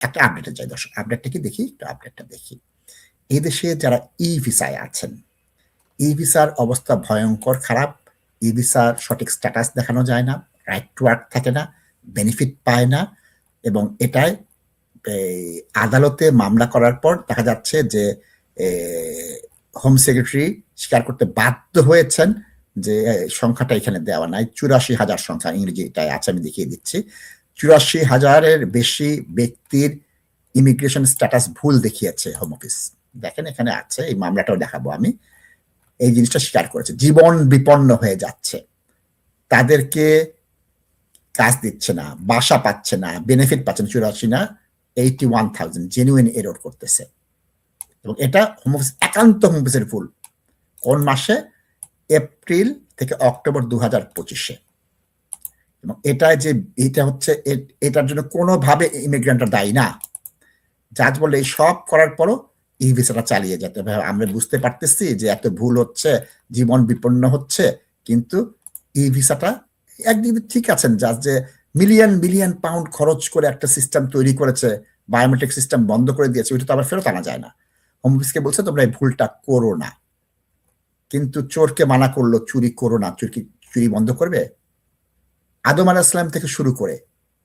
একটা আপডেটে যাই দর্শক, আপডেটটা কি দেখি, একটু আপডেটটা দেখি। এই দেশে যারা ই ভিসায় আছেন, ই ভিসার অবস্থা ভয়ঙ্কর খারাপ। ই ভিসার সঠিক স্ট্যাটাস দেখানো যায় না, রাইট টু ওয়ার্ক থাকে না, বেনিফিট পায় না, এবং এটাই আদালতে মামলা করার পর দেখা যাচ্ছে যে হোম সেক্রেটারি স্বীকার করতে বাধ্য হয়েছেন যে সংখ্যাটা এখানে দেওয়া নাই, 84,000 সংখ্যা ইংরেজিটায় আছে, আমি দেখিয়ে দিচ্ছি। 84,000-এর বেশি ব্যক্তির ইমিগ্রেশন স্ট্যাটাস ভুল দেখিয়েছে হোম অফিস। দেখেন এখানে আছে, এই মামলাটাও দেখাবো আমি। এই জিনিসটা স্বীকার করেছে, জীবন বিপন্ন হয়ে যাচ্ছে, তাদেরকে কাজ দিচ্ছে না, বাসা পাচ্ছে না, বেনিফিট পাচ্ছে না। 84 না, 81,000 জেনুইন এরর করতেছে, এবং এটা হোম অফিস, একান্ত হোম অফিসের ভুল। কোন মাসে? এপ্রিল থেকে অক্টোবর 2025-এ। এবং এটা হচ্ছে, এটার জন্য কোনোভাবে ইমিগ্রেন্টরা দায়ী না। জাজ বলে এই সব করার পরও ই ভিসাটা চালিয়ে যেতে হবে। আমরা বুঝতে পারতেছি যে এত ভুল হচ্ছে, জীবন বিপন্ন হচ্ছে, কিন্তু ই ভিসাটা একদিকে ঠিক আছেন জাজ, যে মিলিয়ন মিলিয়ন পাউন্ড খরচ করে একটা সিস্টেম তৈরি করেছে, বায়োমেট্রিক সিস্টেম বন্ধ করে দিয়েছে, ওইটা তো আবার ফেরত আনা যায় না। হোম অফিসকে বলছে তোমরা এই ভুলটা করো না, কিন্তু চোরকে মানা করলো চুরি করো না, চুরি বন্ধ করবে? আদম আলাইহিস সালাম থেকে শুরু করে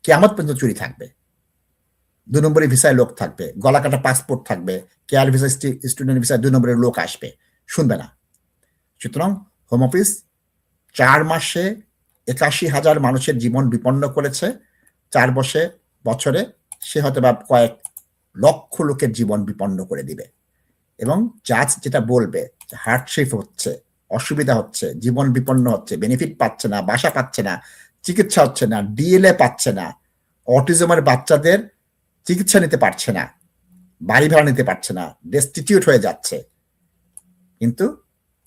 কিয়ামত পর্যন্ত চুরি থাকবে। 2 নম্বরের ভিসায় লোক থাকবে, গলা কাটা পাসপোর্ট থাকবে, কেয়ার ভিসা, স্টুডেন্ট ভিসায় 2 নম্বরের লোক আসবে, শুনবে না। সুতরাং হোম অফিস 4 মাসে 81,000 মানুষের জীবন বিপন্ন করেছে। 4 বছরে সে হয়তো বা কয়েক লক্ষ লোকের জীবন বিপন্ন করে দিবে। এবং জাজ যেটা বলবে, হার্ডশিপ হচ্ছে, অসুবিধা হচ্ছে, জীবন বিপন্ন হচ্ছে, বেনিফিট পাচ্ছে না, বাসা পাচ্ছে না, চিকিৎসা হচ্ছে না, ডিএলএ পাচ্ছে না, অটিজমের বাচ্চাদের চিকিৎসা নিতে পারছে না, বাড়ি ভাড়া নিতে পারছে না, ডেস্টিটিউট হয়ে যাচ্ছে, কিন্তু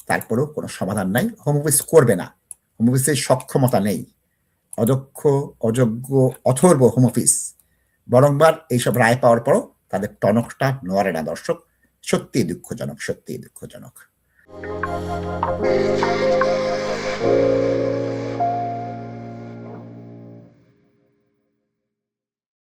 তারপরেও কোনো সমাধান নাই। হোম অফিস করবে না, হোম অফিসের সক্ষমতা নেই, অদক্ষ, অযোগ্য, অথর্ব হোম অফিস। বরংবার এইসব রায় পাওয়ার পরও তাদের টনকটা নড়ে না দর্শক। সত্যিই দুঃখজনক, সত্যিই দুঃখজনক।